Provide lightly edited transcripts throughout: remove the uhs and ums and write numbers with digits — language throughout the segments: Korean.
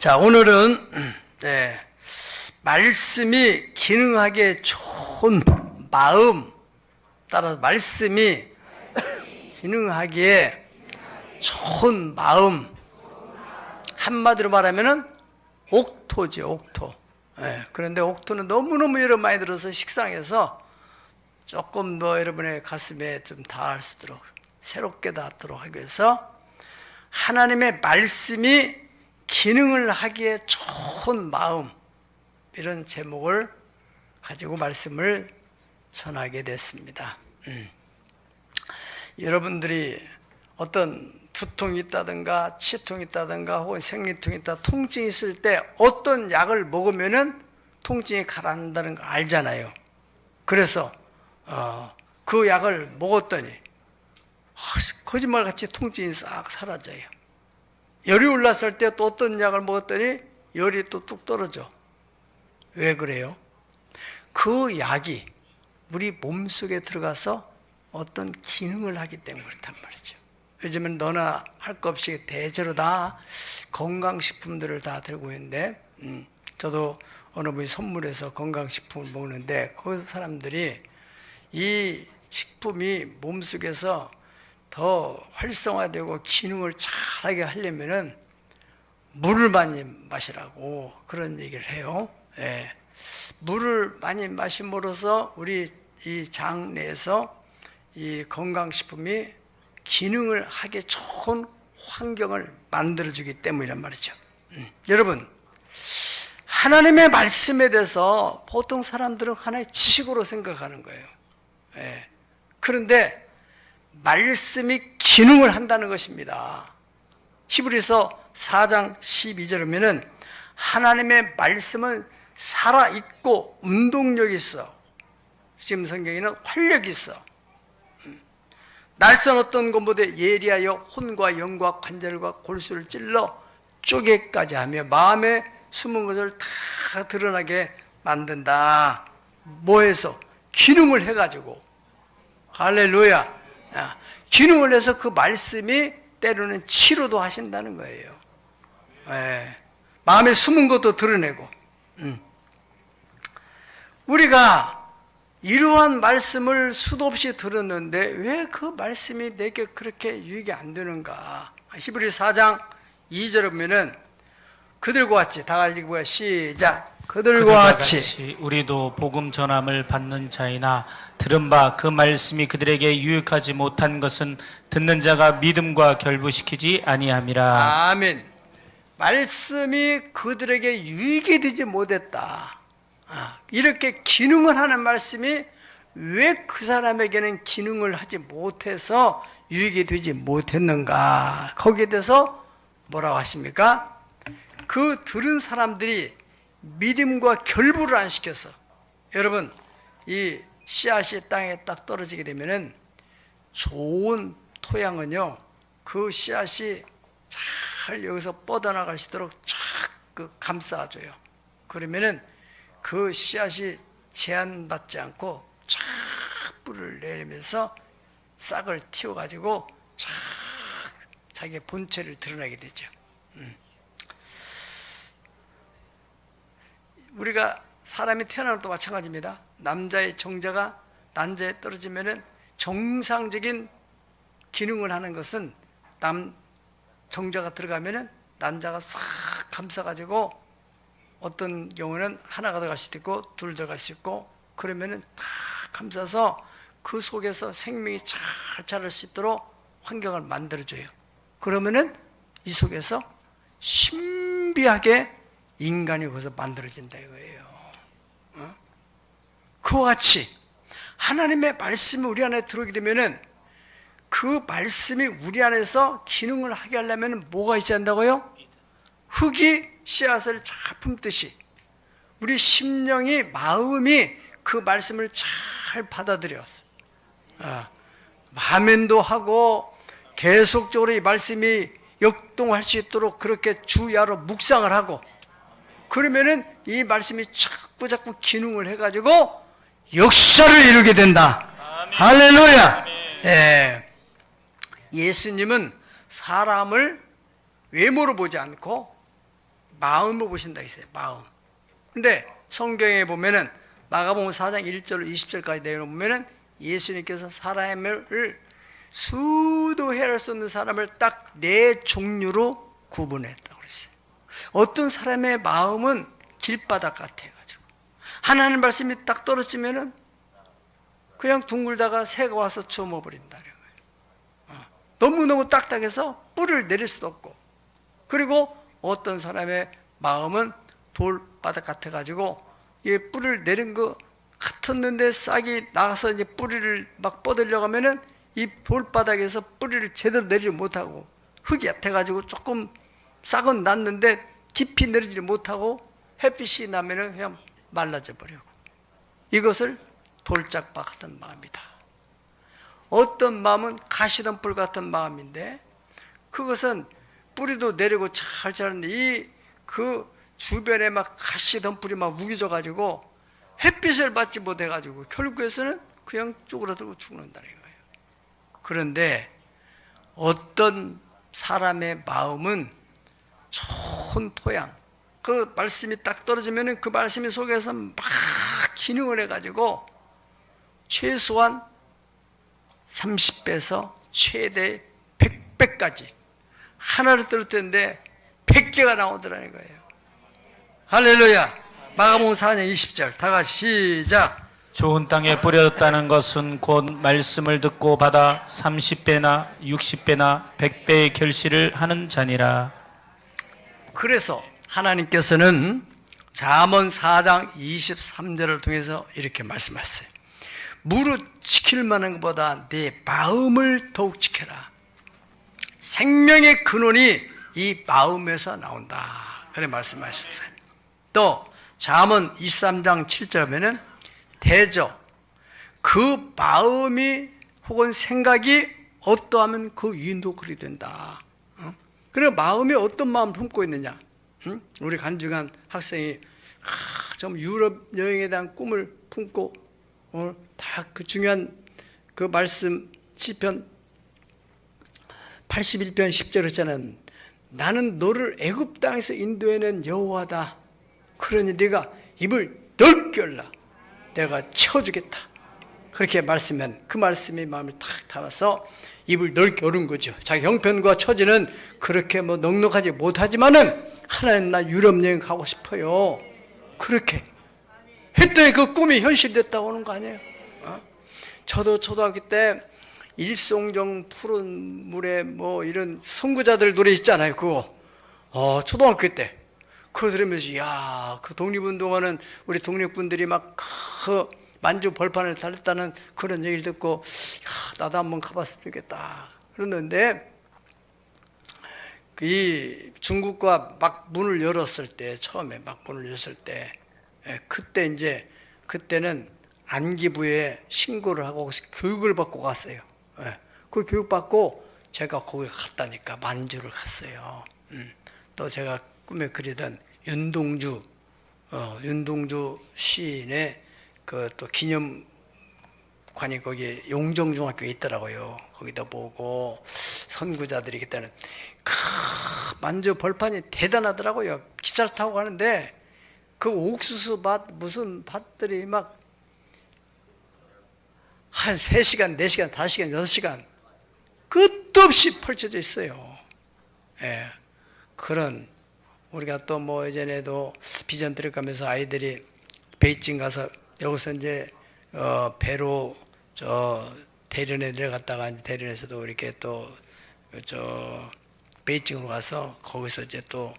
자, 오늘은 말씀이 기능하기에 좋은 마음, 따라서 말씀이 기능하기에 좋은 마음, 한마디로 말하면은 옥토지, 옥토. 그런데 옥토는 너무너무 여러 많이 들어서 식상해서 조금 더 여러분의 가슴에 좀 닿을 수 있도록, 새롭게 닿도록 하기 위해서 하나님의 말씀이 기능을 하기에 좋은 마음, 이런 제목을 가지고 말씀을 전하게 됐습니다. 여러분들이 어떤 두통이 있다든가 치통이 있다든가 혹은 생리통이 있다, 통증이 있을 때 어떤 약을 먹으면은 통증이 가라앉는다는 걸 알잖아요. 그래서 그 약을 먹었더니 거짓말같이 통증이 싹 사라져요. 열이 올랐을 때 또 어떤 약을 먹었더니 열이 또 뚝 떨어져. 왜 그래요? 그 약이 우리 몸속에 들어가서 어떤 기능을 하기 때문에 그렇단 말이죠. 요즘은 너나 할 것 없이 대체로 다 건강식품들을 다 들고 있는데, 저도 어느 분이 선물해서 건강식품을 먹는데 그 사람들이 이 식품이 몸속에서 더 활성화되고 기능을 잘하게 하려면은 물을 많이 마시라고 그런 얘기를 해요. 물을 많이 마심으로써 우리 이 장 내에서 이 건강식품이 기능을 하기 좋은 환경을 만들어주기 때문이란 말이죠. 여러분, 하나님의 말씀에 대해서 보통 사람들은 하나의 지식으로 생각하는 거예요. 그런데 말씀이 기능을 한다는 것입니다. 히브리서 4장 12절에 보면은 하나님의 말씀은 살아있고 운동력이 있어. 지금 성경에는 활력이 있어. 날선 어떤 것보다 예리하여 혼과 영과 관절과 골수를 찔러 쪼개까지 하며 마음에 숨은 것을 다 드러나게 만든다. 뭐해서? 기능을 해가지고. 할렐루야. 기능을 해서 그 말씀이 때로는 치료도 하신다는 거예요. 마음에 숨은 것도 드러내고. 우리가 이러한 말씀을 수도 없이 들었는데 왜 그 말씀이 내게 그렇게 유익이 안 되는가? 히브리 4장 2절에 보면은 그들과 같이, 다 같이 읽어요. 시작. 그들과 같이 우리도 복음 전함을 받는 자이나 들은 바 그 말씀이 그들에게 유익하지 못한 것은 듣는 자가 믿음과 결부시키지 아니함이라. 아멘. 말씀이 그들에게 유익이 되지 못했다. 이렇게 기능을 하는 말씀이 왜 그 사람에게는 기능을 하지 못해서 유익이 되지 못했는가? 거기에 대해서 뭐라고 하십니까? 그 들은 사람들이 믿음과 결부를 안 시켜서, 여러분, 이 씨앗이 땅에 딱 떨어지게 되면은 좋은 토양은요, 그 씨앗이 잘 여기서 뻗어나갈 수 있도록 쫙 감싸줘요. 그러면은 그 씨앗이 제한받지 않고 쫙 뿌리를 내리면서 싹을 틔워가지고 쫙 자기의 본체를 드러내게 되죠. 우리가 사람이 태어나는 것도 마찬가지입니다. 남자의 정자가 난자에 떨어지면은 정상적인 기능을 하는 것은 정자가 들어가면은 난자가 싹 감싸가지고 어떤 경우는 하나가 들어갈 수도 있고 둘 들어갈 수 있고, 그러면은 다 감싸서 그 속에서 생명이 잘 자랄 수 있도록 환경을 만들어줘요. 그러면은 이 속에서 신비하게 인간이 거기서 만들어진다 이거예요. 그와 같이 하나님의 말씀이 우리 안에 들어오게 되면은 그 말씀이 우리 안에서 기능을 하게 하려면 뭐가 있어야 한다고요? 흙이 씨앗을 잘 품듯이 우리 심령이, 마음이 그 말씀을 잘 받아들여서 아멘도 하고 계속적으로 이 말씀이 역동할 수 있도록 그렇게 주야로 묵상을 하고, 그러면은 이 말씀이 자꾸 기능을 해가지고 역사를 이루게 된다. 아멘. 할렐루야. 아멘. 예수님은 사람을 외모로 보지 않고 마음을 보신다 했어요. 마음. 근데 성경에 보면은 마가복음 4장 1절 20절까지 내용을 보면은 예수님께서 사람을 수도 헤아릴 수 없는 사람을 딱 네 종류로 구분했다고 그랬어요. 어떤 사람의 마음은 길바닥 같아가지고 하나님 말씀이 딱 떨어지면은 그냥 둥글다가 새가 와서 주워먹어버린다는 거예요. 너무너무 딱딱해서 뿌리를 내릴 수도 없고, 그리고 어떤 사람의 마음은 돌바닥 같아가지고 이 뿌리를 내린 거 같았는데 싹이 나가서 이제 뿌리를 막 뻗으려고 하면은 이 돌바닥에서 뿌리를 제대로 내리지 못하고 흙이 얕아가지고 조금 싹은 났는데 깊이 내리지 못하고 햇빛이 나면은 그냥 말라져 버리고, 이것을 돌짝박 같은 마음이다. 어떤 마음은 가시덤불 같은 마음인데 그것은 뿌리도 내리고 잘 자랐는데 이 그 주변에 막 가시덤불이 막 우겨져 가지고 햇빛을 받지 못해 가지고 결국에서는 그냥 쪼그라들고 죽는다는 거예요. 그런데 어떤 사람의 마음은 좋은 토양, 그 말씀이 딱 떨어지면은 그 말씀이 속에서 막 기능을 해 가지고 최소한 30배에서 최대 100배까지 하나를 떨어뜨렸는데 100개가 나오더라는 거예요. 할렐루야. 마가복음 4장 20절 다 같이 시작. 좋은 땅에 뿌려졌다는 것은 곧 말씀을 듣고 받아 30배나 60배나 100배의 결실을 하는 자니라. 그래서 하나님께서는 잠언 4장 23절을 통해서 이렇게 말씀하셨어요. 무릇 지킬 만한 것보다 내 마음을 더욱 지켜라. 생명의 근원이 이 마음에서 나온다. 그렇게 말씀하셨어요. 또 잠언 23장 7절에 보면 대저 그 마음이 혹은 생각이 어떠하면 그 유인도 그리 된다. 그리고 마음이 어떤 마음을 품고 있느냐. 우리 간증한 학생이 좀 유럽 여행에 대한 꿈을 품고 다 그 중요한 그 말씀 시편 81편 10절 했잖아요. 나는 너를 애굽 땅에서 인도해낸 여호와다. 그러니 네가 입을 넓게 열라. 내가 채워주겠다. 그렇게 말씀하면 그 말씀이 마음을 탁 담아서 입을 넓게 열은 거죠. 자기 형편과 처지는 그렇게 뭐 넉넉하지 못하지만은 하나님 나 유럽 여행 가고 싶어요. 그렇게 했더니 그 꿈이 현실됐다고 하는 거 아니에요? 저도 초등학교 때 일송정 푸른 물에 뭐 이런 선구자들 노래 있잖아요. 그거 초등학교 때 그거 들으면서 야, 그 독립운동하는 우리 독립군들이 막 그 만주 벌판을 달렸다는 그런 얘기를 듣고 야, 나도 한번 가봤으면 좋겠다 그러는데 이 중국과 막 문을 열었을 때 처음에 막 문을 열었을 때 그때 이제 그때는 안기부에 신고를 하고 교육을 받고 갔어요. 그 교육 받고 제가 거기 갔다니까 만주를 갔어요. 또 제가 꿈에 그리던 윤동주 시인의 그 또 기념관이 거기 용정중학교에 있더라고요. 거기다 보고 선구자들이 그때는 만주 벌판이 대단하더라고요. 기차를 타고 가는데 그 옥수수 밭 무슨 밭들이 막 한 3시간, 4시간, 5시간, 6시간 끝도 없이 펼쳐져 있어요. 예. 그런 우리가 또 뭐 예전에도 비전 들어가면서 아이들이 베이징 가서 여기서 이제 배로 저 대련에 내려갔다가 대련에서도 이렇게 또 저 베이징으로 가서 거기서 이제 또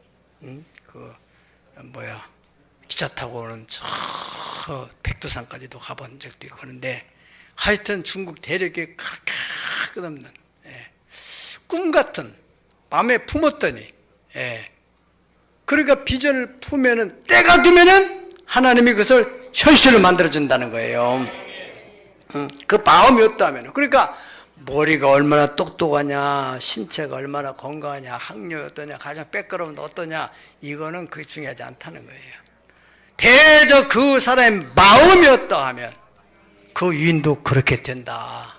기차 타고 오는 저 백두산까지도 가본 적도 있고 그런데 하여튼 중국 대륙에 끝없는 꿈 같은 마음에 품었더니 그러니까 비전을 품으면은 때가 되면은 하나님이 그것을 현실로 만들어준다는 거예요. 그 마음이 없다면 그러니까 머리가 얼마나 똑똑하냐, 신체가 얼마나 건강하냐, 학력이 어떠냐, 가장 빼끄러운 어떠냐, 이거는 그게 중요하지 않다는 거예요. 대저 그 사람의 마음이 어떠하면 그 유인도 그렇게 된다.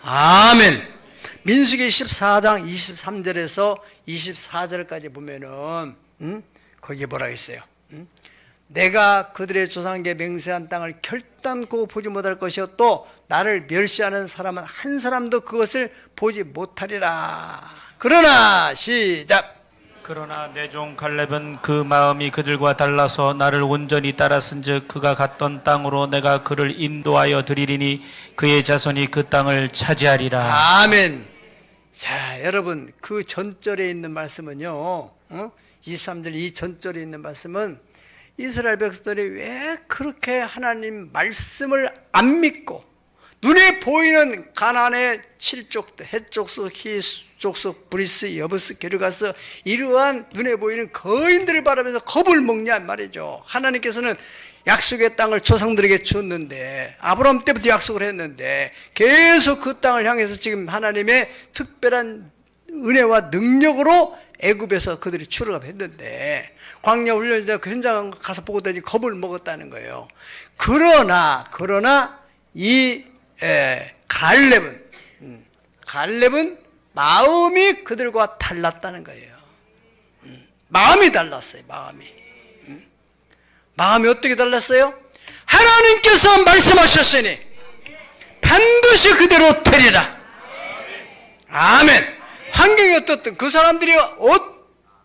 아멘. 민수기 14장 23절에서 24절까지 보면은 거기에 뭐라고 했어요? 내가 그들의 조상에게 맹세한 땅을 결단코 보지 못할 것이요 또 나를 멸시하는 사람은 한 사람도 그것을 보지 못하리라. 그러나 시작. 그러나 내 종 갈렙은 그 마음이 그들과 달라서 나를 온전히 따랐은즉 그가 갔던 땅으로 내가 그를 인도하여 드리리니 그의 자손이 그 땅을 차지하리라. 아멘. 자, 여러분 그 전절에 있는 말씀은요, 23절 이 전절에 있는 말씀은 이스라엘 백성들이 왜 그렇게 하나님 말씀을 안 믿고 눈에 보이는 가나안의 7족들 헷족속, 히족속, 브리스, 여부스, 게르가스 이러한 눈에 보이는 거인들을 바라면서 겁을 먹냐 말이죠. 하나님께서는 약속의 땅을 조상들에게 줬는데 아브라함 때부터 약속을 했는데 계속 그 땅을 향해서 지금 하나님의 특별한 은혜와 능력으로 애굽에서 그들이 출애굽했는데 광야 훈련자 그 현장 가서 보고더니 겁을 먹었다는 거예요. 그러나 이 갈렙은 마음이 그들과 달랐다는 거예요. 마음이 달랐어요. 마음이 어떻게 달랐어요? 하나님께서 말씀하셨으니 반드시 그대로 되리라. 아멘. 환경이 어떻든 그 사람들이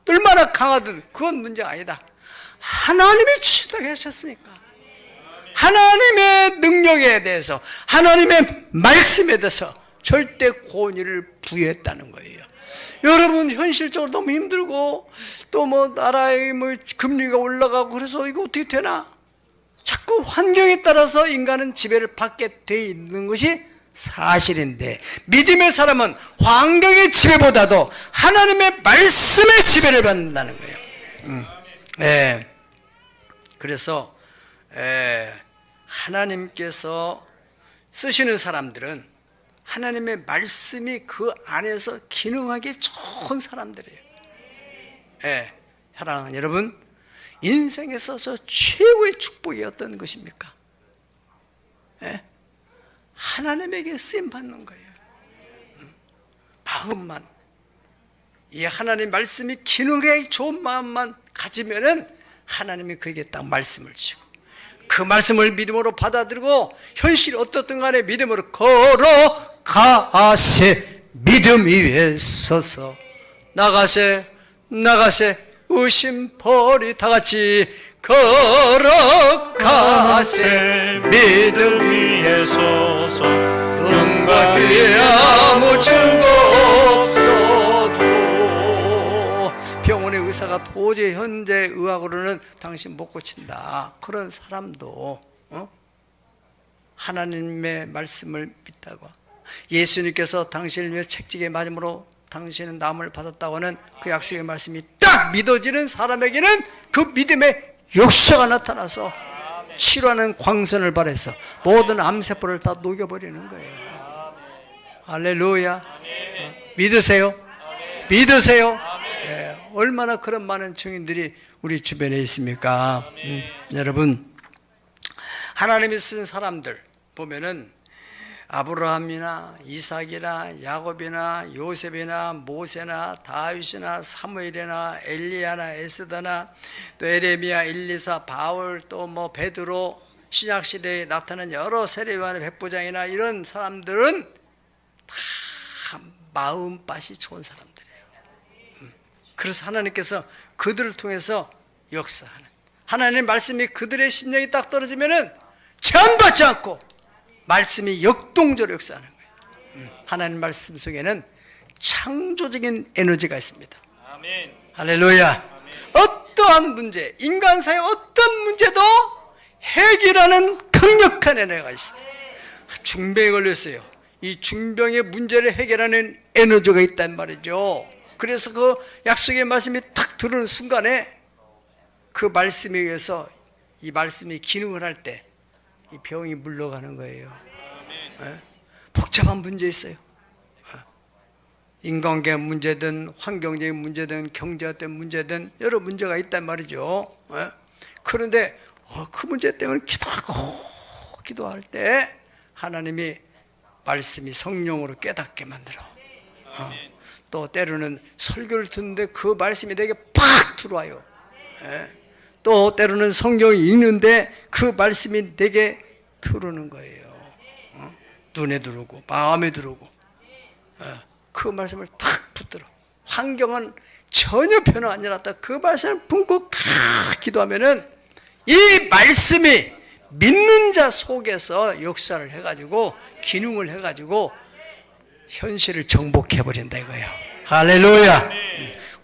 얼마나 강하든 그건 문제가 아니다. 하나님이 주시다고 하셨으니까 하나님의 능력에 대해서 하나님의 말씀에 대해서 절대 권위를 부여했다는 거예요. 여러분 현실적으로 너무 힘들고 또 뭐 나라의 뭐 금리가 올라가고 그래서 이거 어떻게 되나? 자꾸 환경에 따라서 인간은 지배를 받게 돼 있는 것이 사실인데 믿음의 사람은 환경의 지배보다도 하나님의 말씀의 지배를 받는다는 거예요. 네. 그래서 하나님께서 쓰시는 사람들은 하나님의 말씀이 그 안에서 기능하기 좋은 사람들이에요. 사랑하는 여러분, 인생에서 저 최고의 축복이 어떤 것입니까? 하나님에게 쓰임 받는 거예요. 마음만, 이 하나님 말씀이 기능하기 좋은 마음만 가지면은 하나님이 그에게 딱 말씀을 주시고 그 말씀을 믿음으로 받아들이고 현실이 어떻든 간에 믿음으로 걸어가세. 믿음 위에 서서 나가세 의심 버리 다 같이 걸어가세. 믿음 위에 서서 눈과 귀에 아무 증거 없어도 병원의 의사가 도저히 현재 의학으로는 당신 못 고친다. 그런 사람도 하나님의 말씀을 믿다고 예수님께서 당신을 위해 책찍에 맞음으로 당신은 남을 받았다고 하는 그 약속의 말씀이 딱 믿어지는 사람에게는 그 믿음의 역사가 나타나서 치료하는 광선을 발해서 모든 암세포를 다 녹여버리는 거예요. 할렐루야. 믿으세요? 믿으세요? 얼마나 그런 많은 증인들이 우리 주변에 있습니까? 여러분, 하나님이 쓴 사람들 보면은 아브라함이나 이삭이나 야곱이나 요셉이나 모세나 다윗이나 사무엘이나 엘리야나 에스더나 또 에레미야, 엘리사, 바울 또 뭐 베드로 신약시대에 나타난 여러 세례요한의 백부장이나 이런 사람들은 다 마음밭이 좋은 사람들이에요. 그래서 하나님께서 그들을 통해서 역사하는, 하나님의 말씀이 그들의 심령이 딱 떨어지면은 제한받지 않고 말씀이 역동적으로 역사하는 거예요. 하나님 말씀 속에는 창조적인 에너지가 있습니다. 아멘. 할렐루야. 아멘. 어떠한 문제, 인간사의 어떤 문제도 해결하는 강력한 에너지가 있어요. 중병에 걸렸어요. 이 중병의 문제를 해결하는 에너지가 있단 말이죠. 그래서 그 약속의 말씀이 탁 들어오는 순간에 그 말씀에 의해서 이 말씀이 기능을 할 때 이 병이 물러가는 거예요. 복잡한 문제 있어요. 인간관계 문제든 환경적인 문제든 경제적인 문제든 여러 문제가 있단 말이죠. 그런데 그 문제 때문에 기도할 때 하나님이 말씀이 성령으로 깨닫게 만들어. 또 때로는 설교를 듣는데 그 말씀이 내게 팍 들어와요. 또 때로는 성경이 읽는데 그 말씀이 내게 들어오는 거예요. 눈에 들어오고 마음에 들어오고 그 말씀을 탁 붙들어. 환경은 전혀 변화가 안 일어났다. 그 말씀을 품고 탁 기도하면은 이 말씀이 믿는 자 속에서 역사를 해가지고 기능을 해가지고 현실을 정복해버린다 이거예요. 할렐루야.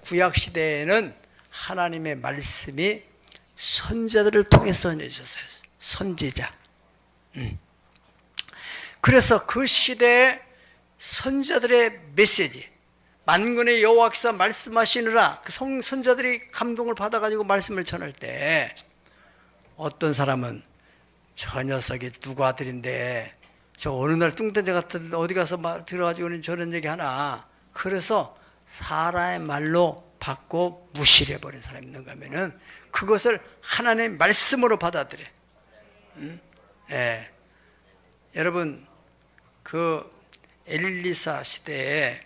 구약 시대에는 하나님의 말씀이 선자들을 통해서 전해졌어요. 선지자. 그래서 그 시대에 선자들의 메시지, 만군의 여호와께서 말씀하시느라 그 선자들이 감동을 받아가지고 말씀을 전할 때 어떤 사람은 저 녀석이 누구 아들인데 저 어느 날 뚱딴지 같은 어디 가서 들어가지고는 저런 얘기 하나. 그래서 사람의 말로 받고 무시를 해버린 사람이 있는가 하면은 그것을 하나님의 말씀으로 받아들여. 여러분 그 엘리사 시대에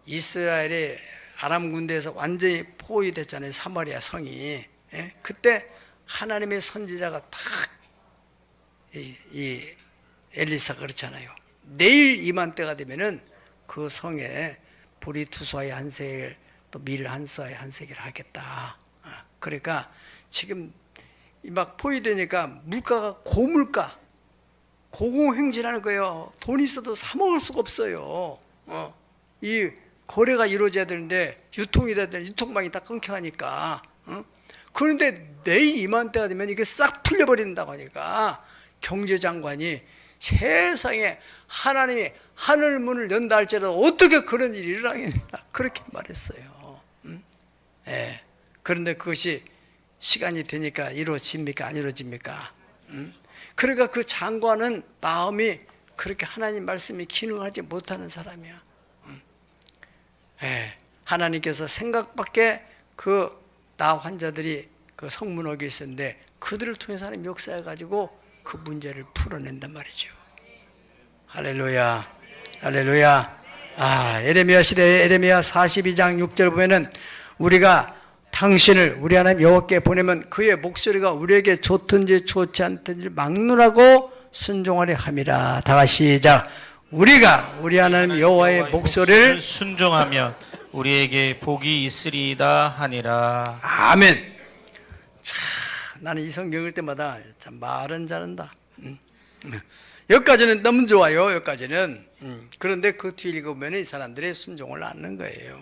이스라엘이 아람 군대에서 완전히 포위됐잖아요. 사마리아 성이. 그때 하나님의 선지자가 이 엘리사가 그렇잖아요. 내일 이맘때가 되면은 그 성에 불이 투수하여 한 세겔 또 밀 한 수하여 한 세겔 하겠다. 그러니까 지금 막 포위되니까 물가가 고물가 고공행진하는 거예요. 돈 있어도 사 먹을 수가 없어요. 이 거래가 이루어져야 되는데 유통이 돼야 되는데 유통망이 다 끊겨가니까. 그런데 내일 이맘때가 되면 이게 싹 풀려버린다고 하니까 경제장관이 세상에 하나님이 하늘 문을 연다 할지라도 어떻게 그런 일이 일어나겠나 그렇게 말했어요. 그런데 그것이 시간이 되니까 이루어집니까 안 이루어집니까? 그러니까 그 장관은 마음이 그렇게 하나님 말씀이 기능하지 못하는 사람이야. 하나님께서 생각밖에 그 나 환자들이 그 성문옥에 있었는데 그들을 통해서 하나님 역사해가지고 그 문제를 풀어낸단 말이죠. 할렐루야, 할렐루야. 에레미야 시대에 에레미야 42장 6절 보면은 우리가 당신을 우리 하나님 여호와께 보내면 그의 목소리가 우리에게 좋든지 좋지 않든지 막론하고 순종하려 함이라. 다 같이 시작. 우리가 우리 하나님 여호와의 목소리를 순종하면 우리에게 복이 있으리이다 하니라. 아멘. 참, 나는 이 성경 읽을 때마다 참 말은 잘한다. 여기까지는 너무 좋아요. 여기까지는. 그런데 그 뒤에 읽으면 이 사람들의 순종을 않는 거예요.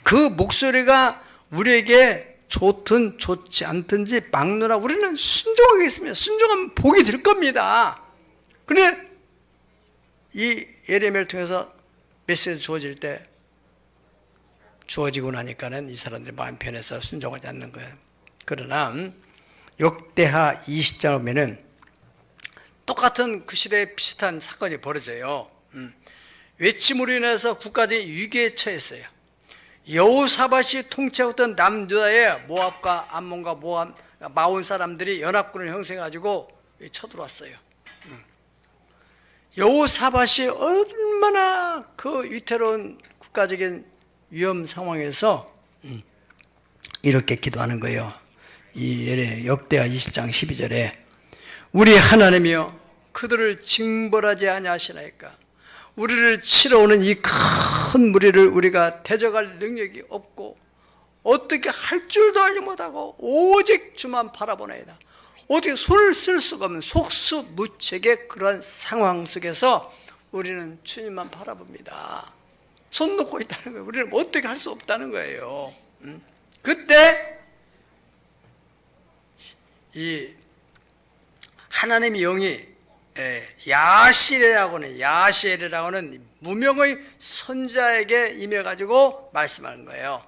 그 목소리가 우리에게 좋든 좋지 않든지 막노라 우리는 순종하겠습니다. 순종하면 복이 될 겁니다. 그런데 이 예레미야를 통해서 메시지가 주어질 때 주어지고 나니까는 이 사람들이 마음 편해서 순종하지 않는 거예요. 그러나 역대하 20장 보면은 똑같은 그 시대에 비슷한 사건이 벌어져요. 외침으로 인해서 국가적인 위기에 처했어요. 여호사밧이 통치하고 있던 남유다의 모압과 암몬과 마온 사람들이 연합군을 형성해가지고 쳐들어왔어요. 여호사밧이 얼마나 그 위태로운 국가적인 위험 상황에서 이렇게 기도하는 거예요. 이 역대하 20장 12절에 우리 하나님이여 그들을 징벌하지 아니하시나이까. 우리를 치러 오는 이 큰 무리를 우리가 대적할 능력이 없고 어떻게 할 줄도 알지 못하고 오직 주만 바라보나이다. 어떻게 손을 쓸 수가 없는 속수무책의 그런 상황 속에서 우리는 주님만 바라봅니다. 손 놓고 있다는 거예요. 우리는 어떻게 할 수 없다는 거예요. 그때 이 하나님의 영이 야시엘이라고는 무명의 선자에게 임해가지고 말씀하는 거예요.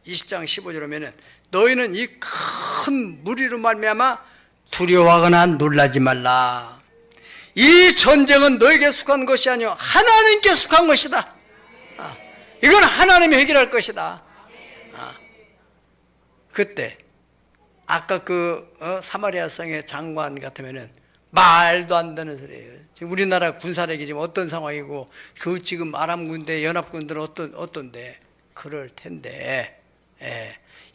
20장 15절 보면은 너희는 이 큰 무리로 말미암아 두려워하거나 놀라지 말라. 이 전쟁은 너에게 속한 것이 아니요 하나님께 속한 것이다. 이건 하나님이 해결할 것이다. 그때 아까 그 사마리아 성의 장관 같으면은 말도 안 되는 소리예요. 지금 우리나라 군사력이 지금 어떤 상황이고 그 지금 아람 군대 연합군들은 어떤데 그럴 텐데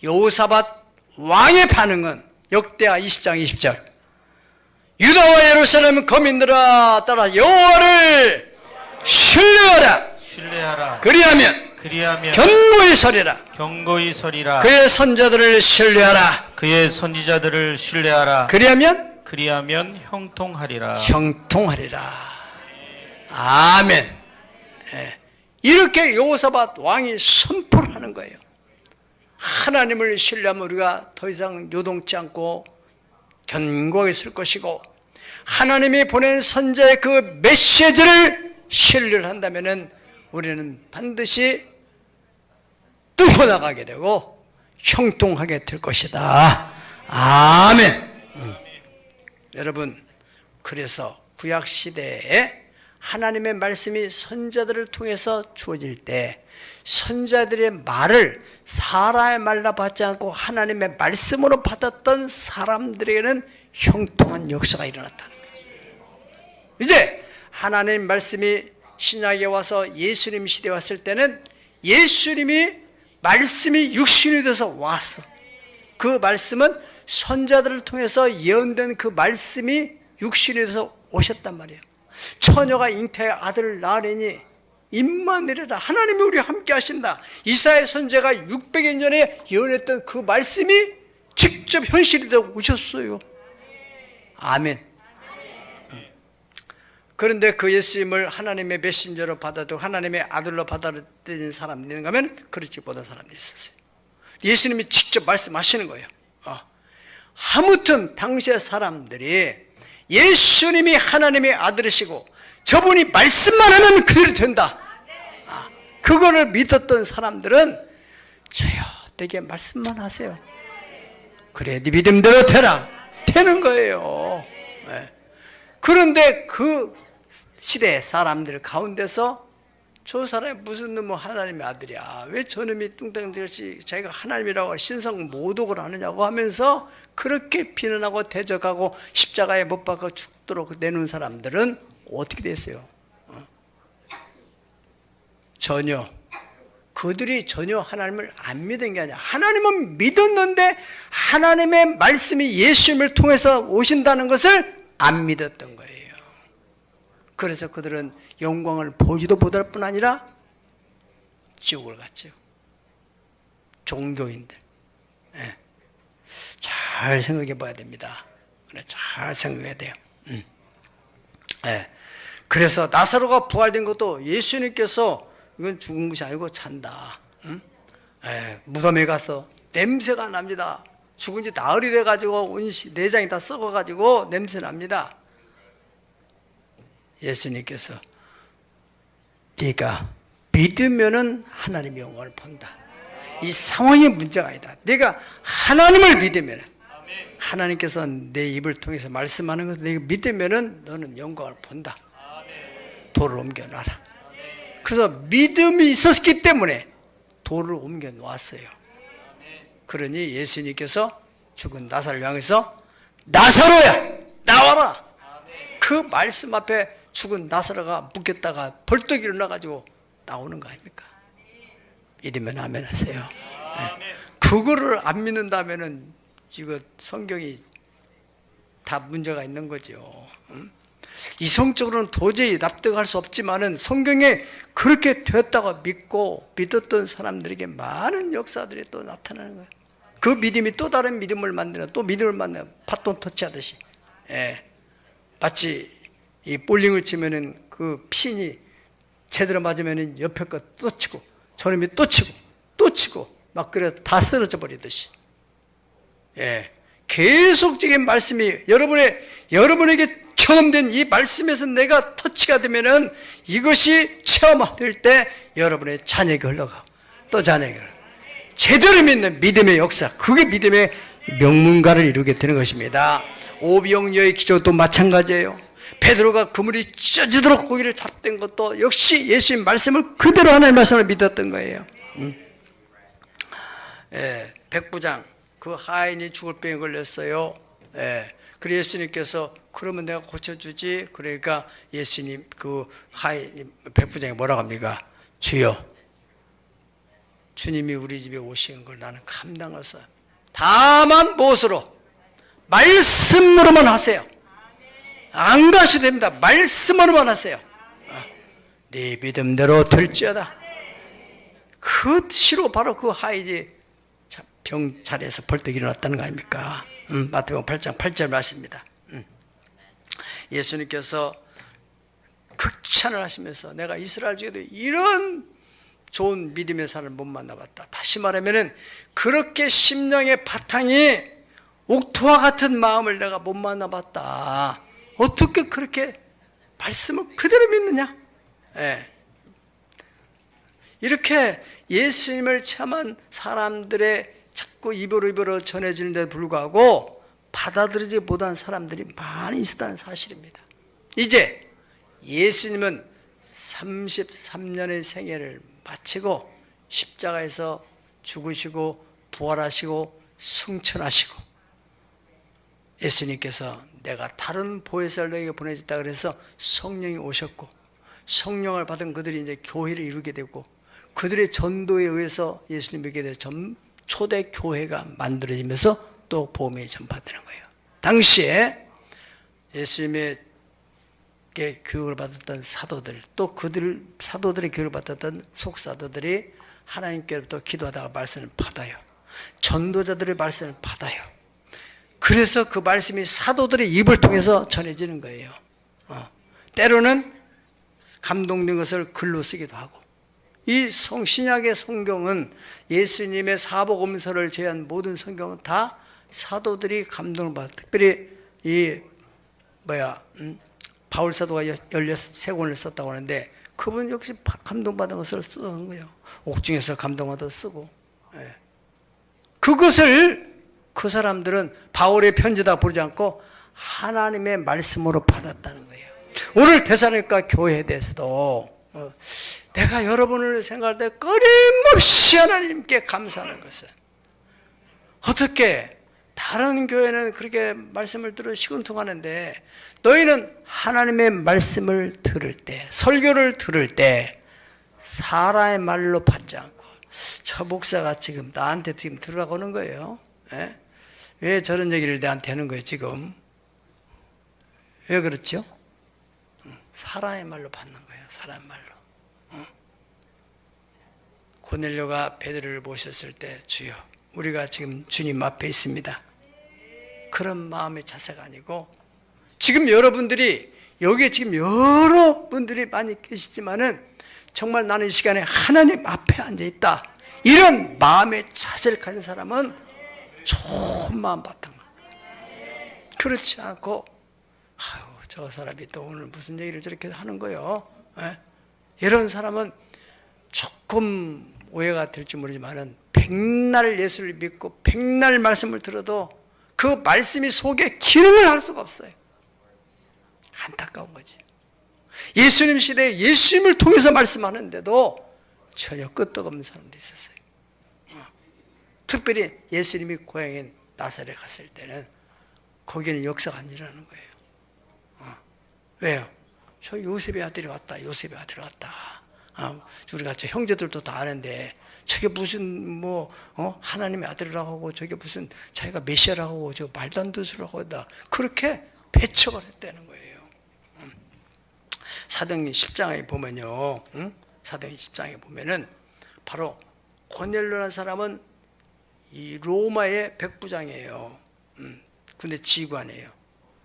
여호사밧 왕의 반응은 역대하 20장 20절. 유다와 예루살렘 거민들아 따라 여호와를 신뢰하라. 신뢰하라. 그리하면 견고히 서리라. 경고히 서리라. 그의 선자들을 신뢰하라. 그의 선지자들을 신뢰하라. 그리하면 형통하리라. 형통하리라. 아멘. 예. 이렇게 여호사밧 왕이 선포를 하는 거예요. 하나님을 신뢰하면 우리가 더 이상 요동치 않고 견고하게 설 것이고, 하나님이 보낸 선자의 그 메시지를 신뢰를 한다면 우리는 반드시 뚫고 나가게 되고 형통하게 될 것이다. 아멘. 여러분, 그래서 구약시대에 하나님의 말씀이 선자들을 통해서 주어질 때 선자들의 말을 사람의 말로 받지 않고 하나님의 말씀으로 받았던 사람들에게는 형통한 역사가 일어났다는 거죠. 이제 하나님 말씀이 신약에 와서 예수님 시대에 왔을 때는 예수님이 말씀이 육신이 돼서 왔어. 그 말씀은 선자들을 통해서 예언된 그 말씀이 육신이 돼서 오셨단 말이에요. 처녀가 잉태의 아들을 낳으리니 임마누엘이라, 하나님이 우리와 함께 하신다. 이사야 선지자가 600여 년에 예언했던 그 말씀이 직접 현실이 되어 오셨어요. 아멘. 그런데 그 예수님을 하나님의 메신저로 받아들이고 하나님의 아들로 받아들이는 사람이 있는가 하면 그렇지 못한 사람이 있었어요. 예수님이 직접 말씀하시는 거예요. 아무튼 당시의 사람들이 예수님이 하나님의 아들이시고 저분이 말씀만 하면 그대로 된다, 그거를 믿었던 사람들은 주여 내게 말씀만 하세요. 그래 네 믿음대로 되라, 되는 거예요. 그런데 그 시대 사람들 가운데서 저 사람이 무슨 놈의 하나님의 아들이야, 왜 저놈이 뚱땅대같이 자기가 하나님이라고 신성 모독을 하느냐고 하면서 그렇게 비난하고 대적하고 십자가에 못 박아 죽도록 내놓은 사람들은 어떻게 됐어요? 그들이 전혀 하나님을 안 믿은 게 아니라 하나님은 믿었는데 하나님의 말씀이 예수님을 통해서 오신다는 것을 안 믿었던 거예요. 그래서 그들은 영광을 보지도 못할 뿐 아니라 지옥을 갔죠. 종교인들. 잘 생각해 봐야 됩니다. 잘 생각해야 돼요. 그래서 나사로가 부활된 것도 예수님께서 이건 죽은 것이 아니고 잔다. 무덤에 가서 냄새가 납니다. 죽은 지 나흘이 돼가지고 내장이 다 썩어가지고 냄새 납니다. 예수님께서 네가 믿으면은 하나님의 영광을 본다. 이 상황이 문제가 아니다. 네가 하나님을 믿으면, 하나님께서 내 입을 통해서 말씀하는 것을 네가 믿으면은 너는 영광을 본다. 돌을 옮겨 놔라. 그래서 믿음이 있었기 때문에 돌을 옮겨 놓았어요. 그러니 예수님께서 죽은 나사로를 향해서 나사로야 나와라. 그 말씀 앞에 죽은 나사로가 묶였다가 벌떡 일어나가지고 나오는 거 아닙니까? 믿으면 아멘 하세요. 그거를 안 믿는다면은 이거 성경이 다 문제가 있는 거죠. 이성적으로는 도저히 납득할 수 없지만은 성경에 그렇게 되었다고 믿고 믿었던 사람들에게 많은 역사들이 또 나타나는 거예요. 그 믿음이 또 다른 믿음을 만드는, 또 믿음을 만드는, 팥돈 터치하듯이. 마치 이 볼링을 치면은 그 핀이 제대로 맞으면은 옆에 거 또 치고 저놈이 또 치고 또 치고 막 그래 다 쓰러져 버리듯이. 계속적인 말씀이 여러분에게 체험된 이 말씀에서 내가 터치가 되면은 이것이 체험될 때 여러분의 자녀에게 흘러가, 또 자녀에게 제대로 믿는 믿음의 역사, 그게 믿음의 명문가를 이루게 되는 것입니다. 오병이어의 기적도 마찬가지예요. 베드로가 그물이 찢어지도록 고기를 잡던 것도 역시 예수님 말씀을 그대로 하나님의 말씀을 믿었던 거예요. 백부장 그 하인이 죽을 병에 걸렸어요. 그래서 예수님께서 그러면 내가 고쳐주지. 그러니까 예수님 그 하인 백부장이 뭐라고 합니까? 주여 주님이 우리 집에 오신 걸 나는 감당할 수 없어요. 다만 무엇으로? 말씀으로만 하세요. 안 가셔도 됩니다. 말씀으로만 하세요. 네 믿음대로 될지어다. 그 시로 바로 그 하이지 병자리에서 벌떡 일어났다는 거 아닙니까? 마태복음 8장 8절 말씀입니다. 예수님께서 극찬을 하시면서 내가 이스라엘 중에도 이런 좋은 믿음의 사람을 못 만나봤다. 다시 말하면 그렇게 심령의 바탕이 옥토와 같은 마음을 내가 못 만나봤다. 어떻게 그렇게 말씀을 그대로 믿느냐? 예. 이렇게 예수님을 체험한 사람들의 자꾸 입으로 전해지는데도 불구하고 받아들이지 못한 사람들이 많이 있었다는 사실입니다. 이제 예수님은 33년의 생애를 마치고 십자가에서 죽으시고 부활하시고 승천하시고 예수님께서 내가 다른 보혜사를 너에게 보내줬다 그래서 성령이 오셨고 성령을 받은 그들이 이제 교회를 이루게 되고 그들의 전도에 의해서 예수님에게 대해 초대 교회가 만들어지면서 또 복음이 전파되는 거예요. 당시에 예수님의 교육을 받았던 사도들 또 사도들의 교육을 받았던 속사도들이 하나님께로부터 기도하다가 말씀을 받아요. 전도자들의 말씀을 받아요. 그래서 그 말씀이 사도들의 입을 통해서 전해지는 거예요. 때로는 감동된 것을 글로 쓰기도 하고 이 신약의 성경은 예수님의 사복음서를 제외한 모든 성경은 다 사도들이 감동을 받아. 특별히 바울 사도가 13권을 썼다고 하는데 그분 역시 감동받은 것을 쓰는 거예요. 옥중에서 감동받아 쓰고. 예. 그것을 그 사람들은 바울의 편지다 부르지 않고 하나님의 말씀으로 받았다는 거예요. 오늘 데살로니가 교회에 대해서도 내가 여러분을 생각할 때 끊임없이 하나님께 감사하는 것은 어떻게 다른 교회는 그렇게 말씀을 들어 시큰둥하는데 너희는 하나님의 말씀을 들을 때 설교를 들을 때 사람의 말로 받지 않고 저 목사가 지금 나한테 지금 들어가고 는 거예요. 예? 왜 저런 얘기를 나한테 하는 거예요 지금? 왜 그렇죠? 사람의 말로 받는 거예요. 사람의 말로. 고넬료가 베드로를 모셨을 때 주여 우리가 지금 주님 앞에 있습니다. 그런 마음의 자세가 아니고 지금 여러분들이 여기에 지금 여러분들이 많이 계시지만은 정말 나는 이 시간에 하나님 앞에 앉아있다. 이런 마음의 자세를 가진 사람은 좋은 마음 바탕. 그렇지 않고 저 사람이 또 오늘 무슨 얘기를 저렇게 하는 거예요. 예? 이런 사람은 조금 오해가 될지 모르지만은 백날 예수를 믿고 백날 말씀을 들어도 그 말씀이 속에 기능을 할 수가 없어요. 안타까운 거지. 예수님 시대에 예수님을 통해서 말씀하는데도 전혀 끄떡없는 사람도 있었어요. 특별히 예수님이 고향인 나사렛에 갔을 때는 거기는 역사가 안 일어나는 거예요. 왜요? 저 요셉의 아들이 왔다. 요셉의 아들이 왔다. 우리가 저 형제들도 다 아는데 저게 무슨 하나님의 아들이라고 하고 저게 무슨 자기가 메시아라고 하고 저 말도 안 되는 소리라고 한다. 그렇게 배척을 했다는 거예요. 사도행전 10장에 보면요. 사도행전 10장에 보면은 바로 고넬료라는 사람은 이 로마의 백부장이에요. 군대 지휘관이에요.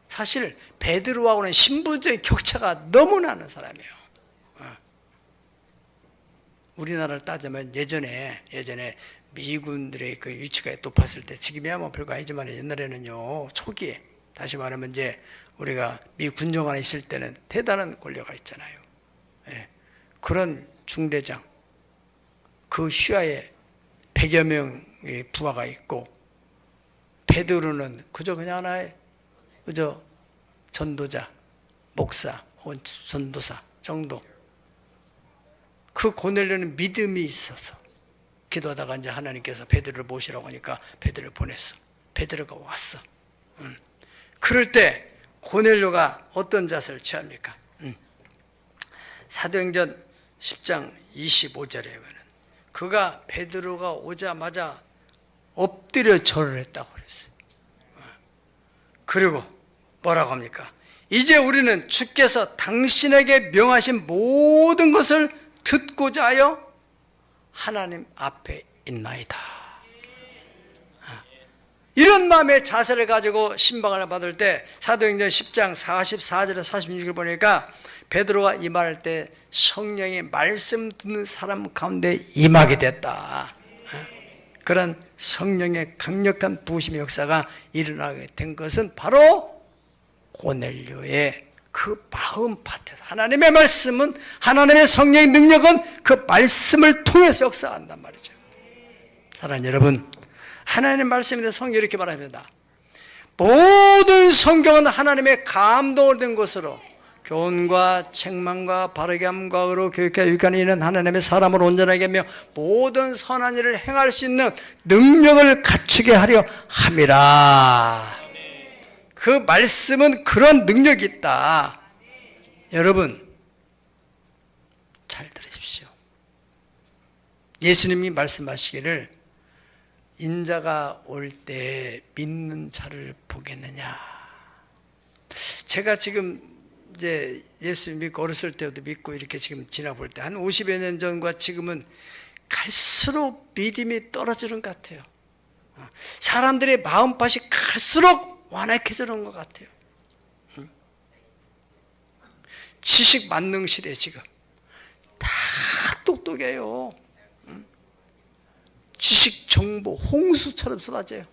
사실 베드로하고는 신분적인 격차가 너무 나는 사람이에요. 우리나라를 따지면 예전에 미군들의 그 위치가 높았을 때 지금이야 뭐 별거 아니지만 옛날에는요 초기에 다시 말하면 이제 우리가 미 군정 안에 있을 때는 대단한 권력가 있잖아요. 예. 그런 중대장 그 슈아에 100여 명의 부하가 있고 베드로는 그저 그냥 하나의 그저 전도자, 목사 혹은 전도사 정도. 그 고넬료는 믿음이 있어서 기도하다가 이제 하나님께서 베드로를 모시라고 하니까 베드로를 보냈어. 베드로가 왔어. 그럴 때 고넬료가 어떤 자세를 취합니까? 사도행전 10장 25절에 보면 그가 베드로가 오자마자 엎드려 절을 했다고 그랬어요. 그리고 뭐라고 합니까? 이제 우리는 주께서 당신에게 명하신 모든 것을 듣고자 하여 하나님 앞에 있나이다. 이런 마음의 자세를 가지고 신방을 받을 때 사도행전 10장 44절에 46절 보니까 베드로가 이 말할 때 성령이 말씀 듣는 사람 가운데 임하게 됐다. 그런 성령의 강력한 부으심의 역사가 일어나게 된 것은 바로 고넬료의 그 마음 파트에서 하나님의 말씀은, 하나님의 성령의 능력은 그 말씀을 통해서 역사한단 말이죠. 사랑하는 여러분, 하나님의 말씀에 대해서 성경이 이렇게 말합니다. 모든 성경은 하나님의 감동을 된 것으로 교훈과 책망과 바르게 함과 의로 교육하여 유익하는 이는 하나님의 사람을 온전하게 하며 모든 선한 일을 행할 수 있는 능력을 갖추게 하려 함이라. 그 말씀은 그런 능력이 있다. 여러분 잘 들으십시오. 예수님이 말씀하시기를 인자가 올 때 믿는 자를 보겠느냐. 제가 지금 이제 예수 믿고 어렸을 때도 믿고 이렇게 지금 지나볼 때 한 50여 년 전과 지금은 갈수록 믿음이 떨어지는 것 같아요. 사람들의 마음밭이 갈수록 완악해지는 것 같아요. 지식 만능 시대 지금 다 똑똑해요. 지식 정보 홍수처럼 쏟아져요.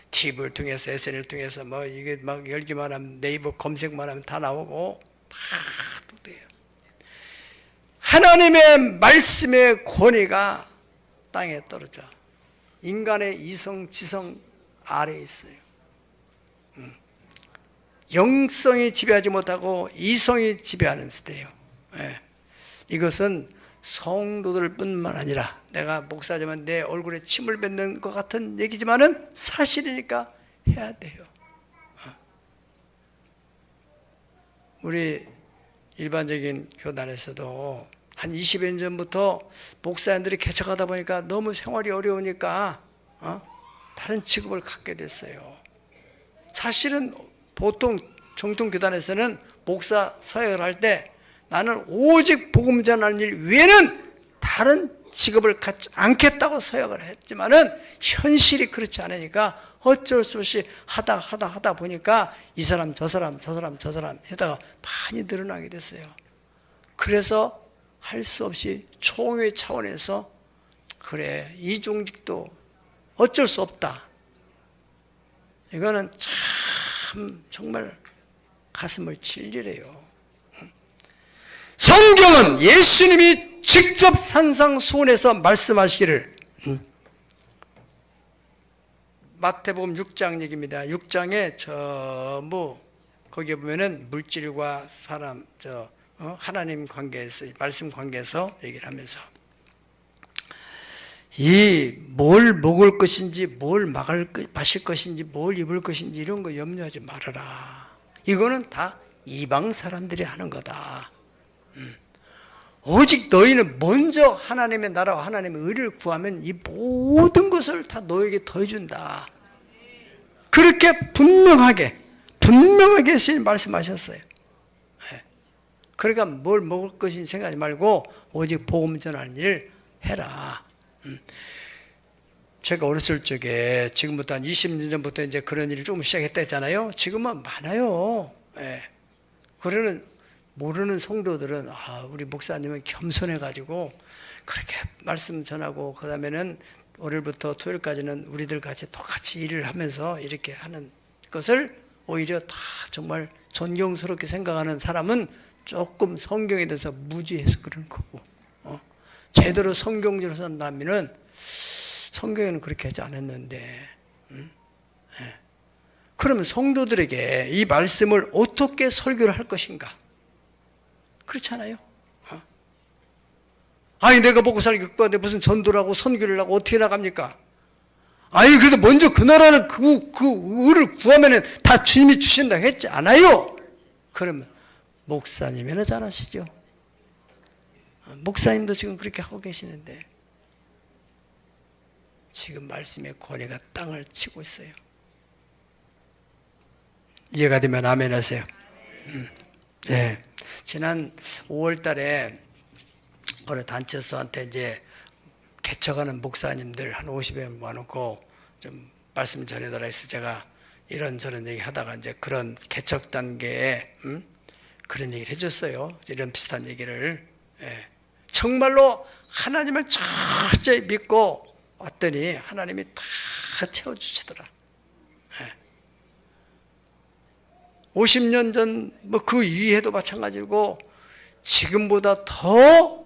TV를 통해서 SNS를 통해서 뭐 이게 막 열기만 하면 네이버 검색만 하면 다 나오고 다 똑똑해요. 하나님의 말씀의 권위가 땅에 떨어져 인간의 이성 지성 아래에 있어요. 영성이 지배하지 못하고 이성이 지배하는 시대예요. 이것은 성도들 뿐만 아니라, 내가 목사지만 내 얼굴에 침을 뱉는 것 같은 얘기지만은 사실이니까 해야 돼요. 우리 일반적인 교단에서도 한 20여 년 전부터 목사님들이 개척하다 보니까 너무 생활이 어려우니까 다른 직업을 갖게 됐어요. 사실은 보통 정통 교단에서는 목사 서역을 할 때 나는 오직 복음 전하는 일 외에는 다른 직업을 갖지 않겠다고 서약을 했지만은 현실이 그렇지 않으니까 어쩔 수 없이 하다 보니까 이 사람 저 사람 하다가 많이 늘어나게 됐어요. 그래서 할 수 없이 총회 차원에서 그래 이중직도 어쩔 수 없다. 이거는 참 정말 가슴을 칠 일이에요. 성경은 예수님이 직접 산상수훈에서 말씀하시기를, 마태복음 6장 얘기입니다. 6장에 전부 거기에 보면은 물질과 사람, 하나님 관계에서, 말씀 관계에서 얘기를 하면서 이 뭘 먹을 것인지, 뭘 마실 것인지, 뭘 입을 것인지 이런 거 염려하지 말아라. 이거는 다 이방 사람들이 하는 거다. 오직 너희는 먼저 하나님의 나라와 하나님의 의를 구하면 이 모든 것을 다 너에게 더해준다. 그렇게 분명하게 예수님 말씀하셨어요. 그러니까 뭘 먹을 것인지 생각하지 말고 오직 복음 전하는 일을 해라. 제가 어렸을 적에, 지금부터 한 20년 전부터 이제 그런 일을 조금 시작했다 했잖아요. 지금은 많아요. 그러는 모르는 성도들은 우리 목사님은 겸손해가지고 그렇게 말씀 전하고, 그 다음에는 월요일부터 토요일까지는 우리들 같이 똑같이 일을 하면서 이렇게 하는 것을 오히려 다 정말 존경스럽게 생각하는 사람은 조금 성경에 대해서 무지해서 그런 거고, 제대로 성경적으로 산다면은 성경에는 그렇게 하지 않았는데, 그러면 성도들에게 이 말씀을 어떻게 설교를 할 것인가? 그렇잖아요. 아니 내가 먹고 살기 급한데 무슨 전도라고 선교를 하고 어떻게 나갑니까? 아니 그래도 먼저 그 나라를 그 의를 구하면은 다 주님이 주신다 했지 않아요? 그러면 목사님이나 잘하시죠. 목사님도 지금 그렇게 하고 계시는데 지금 말씀의 권위가 땅을 치고 있어요. 이해가 되면 아멘 하세요. 네. 지난 5월 달에 어느 단체소한테 이제 개척하는 목사님들 한 50여 명 모아놓고 좀 말씀 전해달라 해서 제가 이런저런 얘기 하다가 이제 그런 개척 단계에 그런 얘기를 해줬어요. 이런 비슷한 얘기를. 예. 정말로 하나님을 철저히 믿고 왔더니 하나님이 다 채워주시더라. 예. 50년 전 뭐 그 이해도 마찬가지고 지금보다 더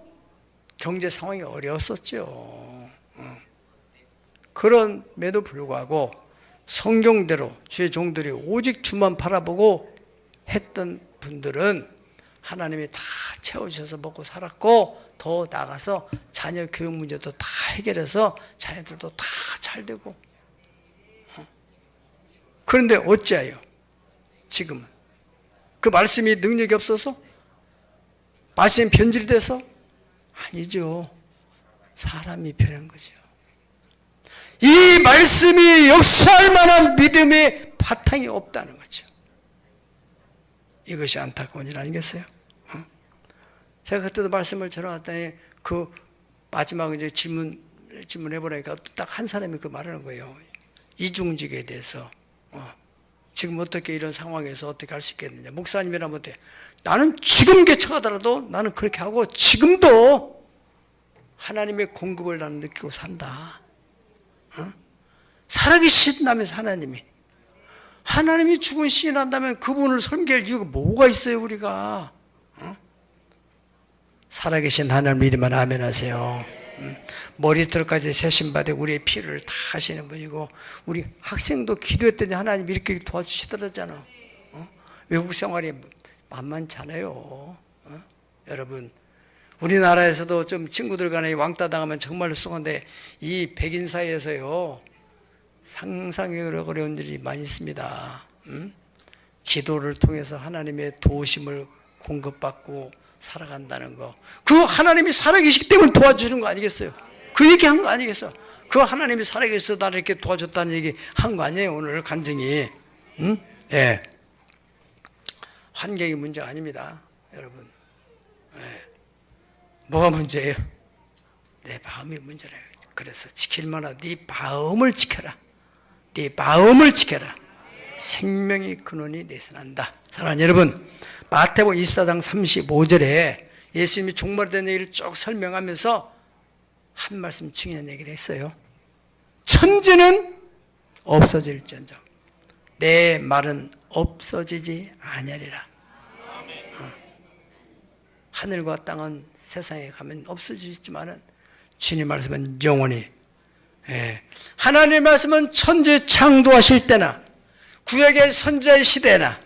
경제 상황이 어려웠었죠. 그럼에도 불구하고 성경대로 주의 종들이 오직 주만 바라보고 했던 분들은 하나님이 다 채워주셔서 먹고 살았고, 더 나아가서 자녀 교육 문제도 다 해결해서 자녀들도 다 잘 되고. 그런데 어찌하여 지금은 그 말씀이 능력이 없어서? 말씀이 변질돼서? 아니죠. 사람이 변한 거죠. 이 말씀이 역사할 만한 믿음의 바탕이 없다는 거죠. 이것이 안타까운 일 아니겠어요? 제가 그때도 말씀을 전해왔더니 그 마지막 이제 질문해보니까 딱 한 사람이 그 말하는 거예요. 이중직에 대해서. 지금 어떻게 이런 상황에서 어떻게 할 수 있겠느냐. 목사님이라면 어때? 나는 지금 개척하더라도 나는 그렇게 하고 지금도 하나님의 공급을 나는 느끼고 산다. 살아계신다면서 하나님이 죽은 시인한다면 그분을 섬길 이유가 뭐가 있어요 우리가? 살아계신 하나님 믿으면 아멘 하세요. 머리털까지 세심받아 우리의 피를 다 하시는 분이고, 우리 학생도 기도했더니 하나님 이렇게 도와주시더라잖아. 외국 생활이 만만찮아요. 여러분, 우리나라에서도 좀 친구들 간에 왕따 당하면 정말로 쑥한데, 이 백인 사이에서요 상상이 어려운 일이 많이 있습니다. 기도를 통해서 하나님의 도우심을 공급받고 살아간다는 거, 그 하나님이 살아계시기 때문에 도와주는 거 아니겠어요? 그 얘기한 거 아니겠어요? 그 하나님이 살아계셔서 나를 이렇게 도와줬다는 얘기 한 거 아니에요 오늘 간증이? 네. 환경이 문제가 아닙니다 여러분. 네. 뭐가 문제예요? 내 마음이 문제래요. 그래서 지킬 만한 네 마음을 지켜라. 네 마음을 지켜라. 생명의 근원이 내서 난다. 사랑하는 여러분, 마태복음 24장 35절에 예수님이 종말에 대한 얘기를 쭉 설명하면서 한 말씀 중요한 얘기를 했어요. 천지는 없어질지언정 내 말은 없어지지 아니하리라. 하늘과 땅은 세상에 가면 없어지지만은 주님 말씀은 영원히. 하나님 말씀은 천지 창조하실 때나 구약의 선지자의 시대나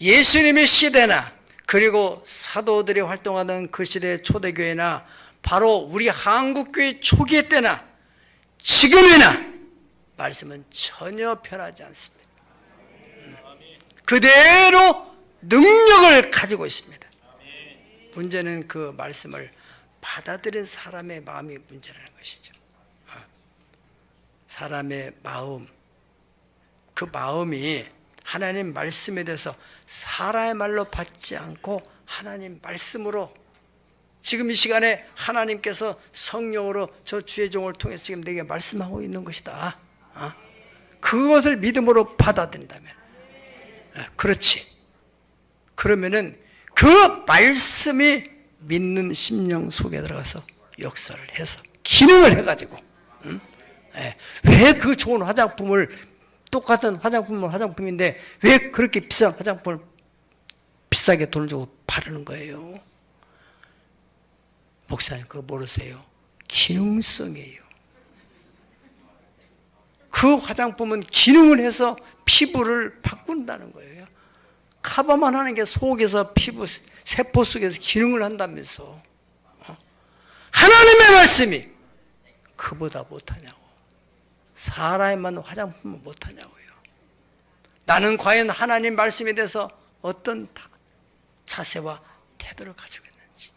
예수님의 시대나 그리고 사도들이 활동하던 그 시대의 초대교회나 바로 우리 한국교회 초기 때나 지금이나 말씀은 전혀 변하지 않습니다. 그대로 능력을 가지고 있습니다. 문제는 그 말씀을 받아들인 사람의 마음이 문제라는 것이죠. 사람의 마음, 그 마음이 하나님 말씀에 대해서 사람의 말로 받지 않고 하나님 말씀으로, 지금 이 시간에 하나님께서 성령으로 저 주의 종을 통해서 지금 내게 말씀하고 있는 것이다. 그것을 믿음으로 받아들인다면, 그렇지. 그러면은 그 말씀이 믿는 심령 속에 들어가서 역사를 해서 기능을 해가지고, 왜 그 좋은 화장품을, 똑같은 화장품은 화장품인데 왜 그렇게 비싼 화장품을 비싸게 돈을 주고 바르는 거예요? 목사님 그거 모르세요? 기능성이에요. 그 화장품은 기능을 해서 피부를 바꾼다는 거예요. 커버만 하는 게 속에서 피부 세포 속에서 기능을 한다면서. 하나님의 말씀이 그보다 못하냐고. 사람만 화장품은 못하냐고요. 나는 과연 하나님 말씀에 대해서 어떤 자세와 태도를 가지고 있는지.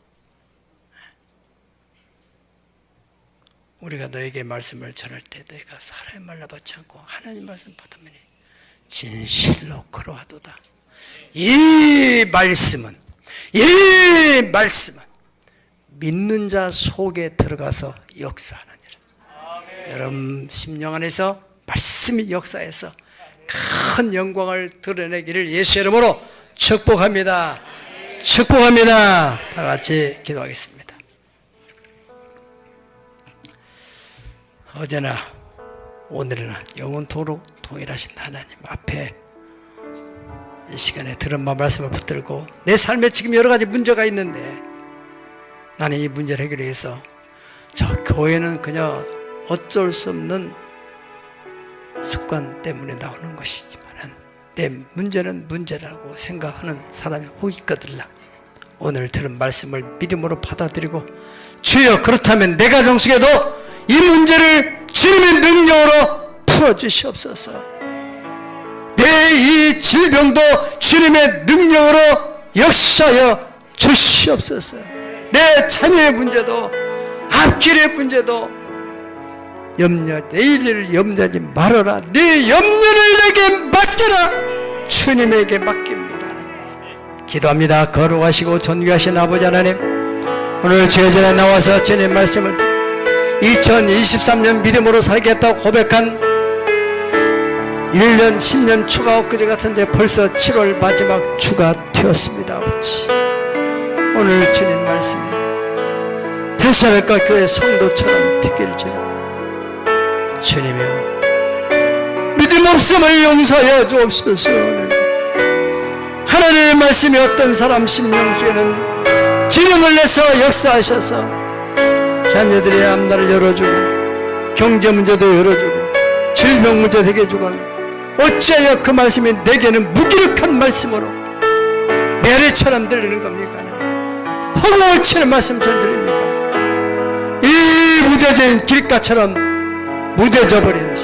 우리가 너에게 말씀을 전할 때 너희가 사람의 말로 받지 않고 하나님 말씀 받으면 진실로 그러하도다. 이 말씀은 믿는 자 속에 들어가서 역사하느니라. 여러분 심령 안에서 말씀이 역사해서 큰 영광을 드러내기를 예수 이름으로 축복합니다. 축복합니다. 다 같이 기도하겠습니다. 어제나 오늘이나 영원토록 동일하신 하나님 앞에 이 시간에 들은 말씀을 붙들고 내 삶에 지금 여러 가지 문제가 있는데 나는 이 문제를 해결하기 위해서 저 교회는 그냥 어쩔 수 없는 습관 때문에 나오는 것이지만 내 문제는 문제라고 생각하는 사람이 혹 있거든요. 오늘 들은 말씀을 믿음으로 받아들이고 주여 그렇다면 내 가정 속에도 이 문제를 주님의 능력으로 풀어주시옵소서. 내 이 질병도 주님의 능력으로 역사하여 주시옵소서. 내 자녀의 문제도 앞길의 문제도 내일을 염려하지 말아라. 네 염려를 내게 맡겨라. 주님에게 맡깁니다. 기도합니다. 거룩하시고 존귀하신 아버지 하나님, 오늘 주의 전에 나와서 주님 말씀을 2023년 믿음으로 살겠다고 고백한 1년 10년 추가 엊그제 같은데 벌써 7월 마지막 주가 되었습니다. 아버지, 오늘 주님 말씀이 데살로니가 교회 성도처럼 되길 주님이여 믿음 없음을 용서하여 주옵소서. 하나님의 말씀이 어떤 사람 심령 속에는 기름을 내서 역사하셔서 자녀들의 앞날을 열어주고 경제 문제도 열어주고 질병 문제 해결해주고 어찌하여 그 말씀이 내게는 무기력한 말씀으로 매래처럼 들리는 겁니까? 허공을 치는 말씀처럼 들립니까? 이 무뎌진 길가처럼 무뎌져 버리는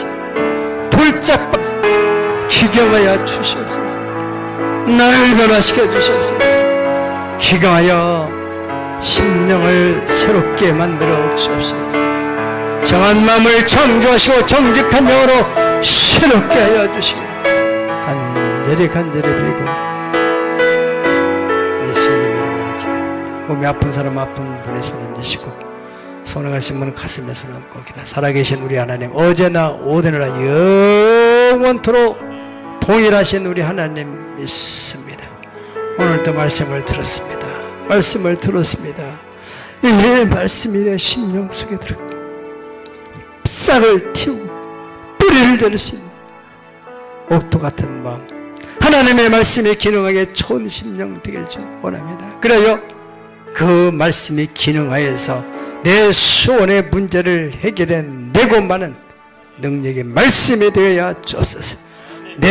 돌짝박스 기경하여 주시옵소서. 날 변화시켜 주시옵소서. 기경하여 심령을 새롭게 만들어 주옵소서. 정한 마음을 창조하시고 정직한 영으로 새롭게 하여 주시고 간절히 빌고 예수님 이름으로 기도합니다. 몸이 아픈 사람 아픈 분의 손 얹으시고 손해가신 분은 가슴에 손 얹고 기다. 살아계신 우리 하나님, 어제나 오늘이나 영원토록 동일하신 우리 하나님 믿습니다. 오늘도 말씀을 들었습니다. 이 말씀이 내 심령 속에 들어 싹을 틔우고 뿌리를 내릴 수 있는 옥토 같은 마음, 하나님의 말씀이 기능하게 좋은 심령 되길 원합니다. 그래요 그 말씀이 기능하여서 내 소원의 문제를 해결해내고 마는 능력의 말씀이 되어야 주옵소서. 내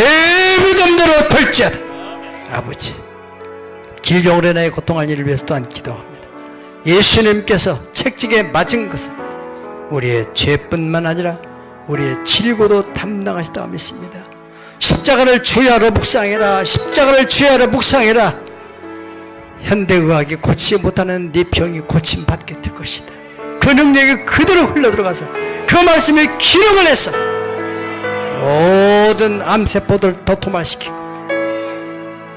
믿음대로 될지어다. 아버지, 질병으로 인하여 고통할 일을 위해서 또한 기도합니다. 예수님께서 책찍에 맞은 것은 우리의 죄뿐만 아니라 우리의 질고도 담당하시다고 믿습니다. 십자가를 주야로 묵상해라. 십자가를 주야로 묵상해라. 현대의학이 고치지 못하는 네 병이 고침받게 될 것이다. 그 능력이 그대로 흘러들어가서 그 말씀이 기능을 해서 모든 암세포들을 도톰화시키고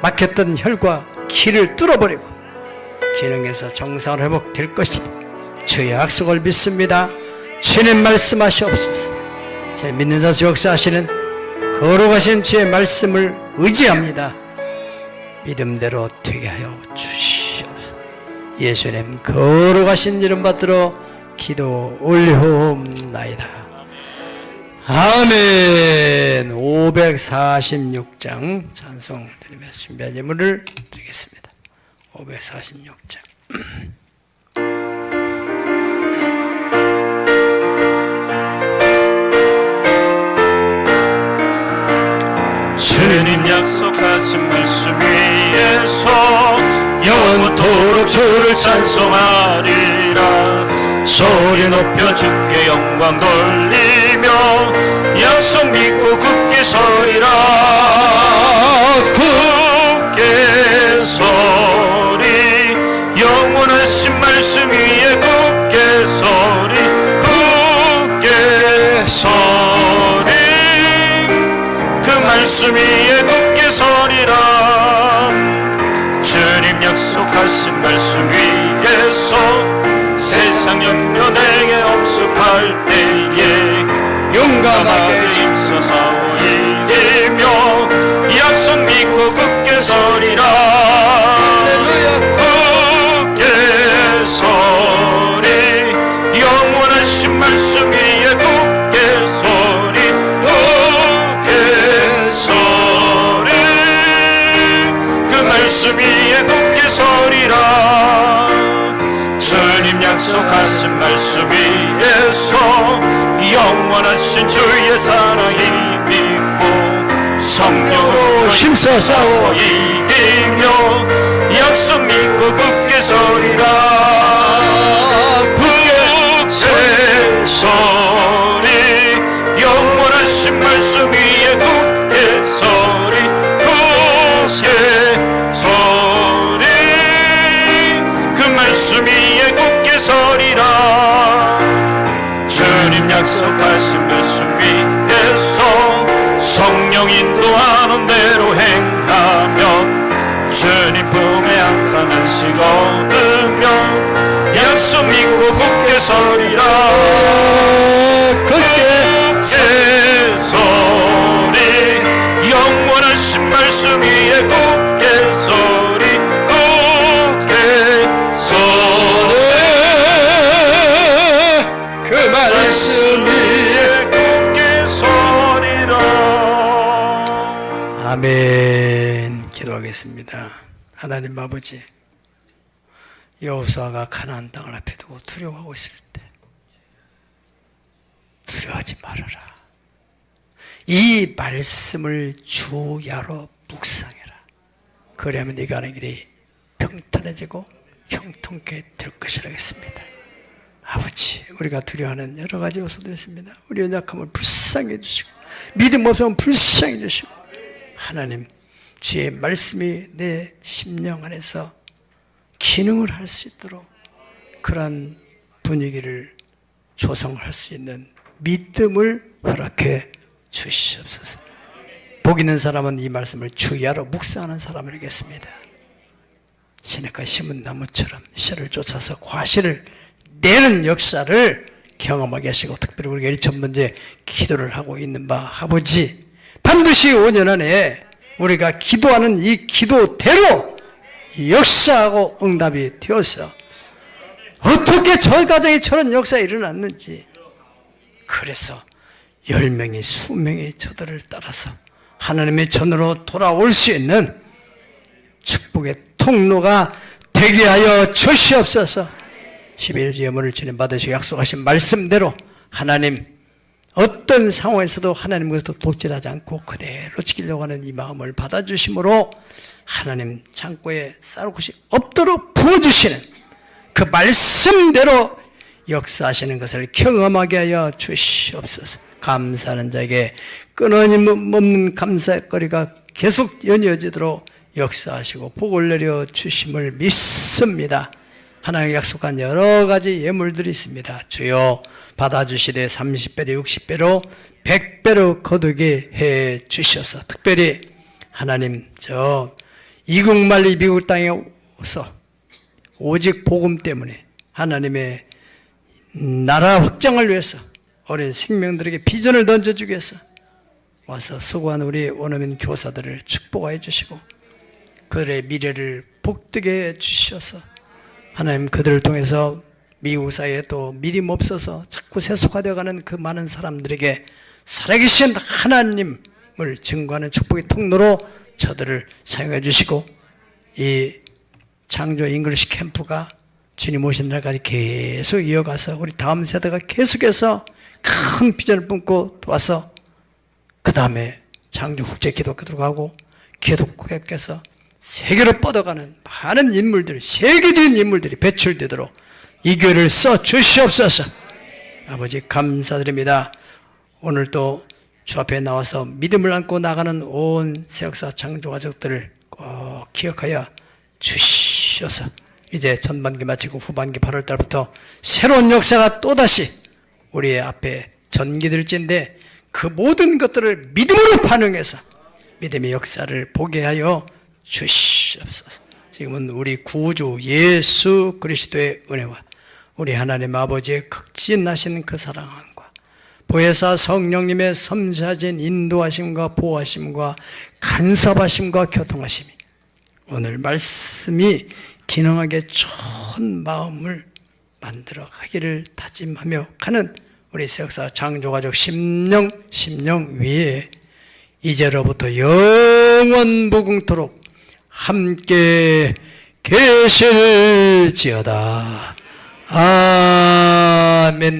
막혔던 혈과 기를 뚫어버리고 기능해서 정상으로 회복될 것이다. 주의 약속을 믿습니다. 주님 말씀하시옵소서. 제 믿는 자 역사하시는 거룩하신 주의 말씀을 의지합니다. 믿음대로 되게 하여 주시옵소서. 예수님 거룩하신 이름 받들어 기도 올리옵나이다. 아멘. 546장 찬송 드리면서 준비한 예물을 드리겠습니다. 546장. 주님 약속하신 말씀 위에서 영원토록 주를 찬송하리라. 소리 높여 주께 영광 돌리며 약속 믿고 굳게 서리라. 굳게 서리 영원하신 말씀 위에 굳게 서리. 말씀 위에 굳게 서리라. 주님 약속하신 말씀 위에서 세상 염려 내게 엄습할 때에 용감하게 힘써서 이기며 약속 믿고 굳게 서리라. 굳게 서리 영원하신 말씀 위에 굳게 서리 굳게 서리 그 말씀 위에 굳게 서리라. 주님 약속하신 말씀 위에서 영원하신 주의 사랑이 믿고 성령으로 힘써 싸워 이기며 약속 믿고 굳게 서리라. 굳게 서리 영원하신 말씀 위에 굳게 서리 굳게 서리 그 말씀 위에 굳게 서리라. 주님 약속하신 말씀 위에서 성령 인도하는 대로 행하면 주님 품에 항상 안식 얻으며 약속 믿고 굳게 서리라. 굳게 서리 영원하신 말씀 위에 굳게 서리 굳게 서리 그 말씀 위에 굳게 서리라. 아멘. 기도하겠습니다. 하나님 아버지, 여호수아가 가나안 땅을 앞에 두고 두려워하고 있을 때 두려워하지 말아라. 이 말씀을 주야로 묵상해라. 그러면 네가 가는 길이 평탄해지고 형통케 될 것이라 하겠습니다. 아버지, 우리가 두려워하는 여러 가지 요소들이 있습니다. 우리의 약함을 불쌍히 해주시고 믿음 없으면 불쌍히 해주시고 하나님, 주의 말씀이 내 심령 안에서 기능을 할 수 있도록 그러한 분위기를 조성할 수 있는 믿음을 허락해 주시옵소서. 복 있는 사람은 이 말씀을 주야로 묵상하는 사람을 하겠습니다. 시냇가 심은 나무처럼 씨를 쫓아서 과실을 내는 역사를 경험하게 하시고, 특별히 우리가 1천 번째 기도를 하고 있는 바 아버지, 반드시 5년 안에 우리가 기도하는 이 기도대로 역사하고 응답이 되어서 어떻게 저희 가정에 저런 역사가 일어났는지, 그래서 10명이 수명의 저들을 따라서 하나님의 전으로 돌아올 수 있는 축복의 통로가 되게 하여 주시옵소서. 11주 예물을 주님 받으시고 약속하신 말씀대로 하나님, 어떤 상황에서도 하나님께서 독질하지 않고 그대로 지키려고 하는 이 마음을 받아주심으로 하나님 창고에 쌀 곳이 없도록 부어주시는 그 말씀대로 역사하시는 것을 경험하게 하여 주시옵소서. 감사하는 자에게 끊어짐없는 감사거리가 계속 연이어지도록 역사하시고 복을 내려 주심을 믿습니다. 하나님 약속한 여러 가지 예물들이 있습니다. 주여 받아주시되 30배로 60배로 100배로 거두게 해 주셔서, 특별히 하나님 저 이국만리 미국 땅에 와서 오직 복음 때문에 하나님의 나라 확장을 위해서 어린 생명들에게 비전을 던져주기 위해서 와서 수고하는 우리 원어민 교사들을 축복하여 주시고 그들의 미래를 복되게 해 주셔서 하나님 그들을 통해서 미국 사회에 또 믿음 없어서 자꾸 세속화되어가는 그 많은 사람들에게 살아계신 하나님을 증거하는 축복의 통로로 저들을 사용해 주시고, 이 창조 잉글리시 캠프가 주님 오신 날까지 계속 이어가서 우리 다음 세대가 계속해서 큰 비전을 품고 와서 그 다음에 창조 국제 기독교로 가고 기독교께서 세계로 뻗어가는 많은 인물들, 세계적인 인물들이 배출되도록 이 교회를 써 주시옵소서. 아버지 감사드립니다. 오늘 또 주 앞에 나와서 믿음을 안고 나가는 온 세역사 창조 가족들을 꼭 기억하여 주시옵소서. 이제 전반기 마치고 후반기 8월 달부터 새로운 역사가 또다시 우리의 앞에 전기될진데 그 모든 것들을 믿음으로 반응해서 믿음의 역사를 보게 하여 주시옵소서. 지금은 우리 구주 예수 그리스도의 은혜와 우리 하나님 아버지의 극진하신 그 사랑과 보혜사 성령님의 섬세하신 인도하심과 보호하심과 간섭하심과 교통하심이 오늘 말씀이 기능하게 좋은 마음을 만들어 가기를 다짐하며 가는 우리 세역사 창조가족 심령 위에 이제로부터 영원 무궁토록 함께 계실지어다. 아멘.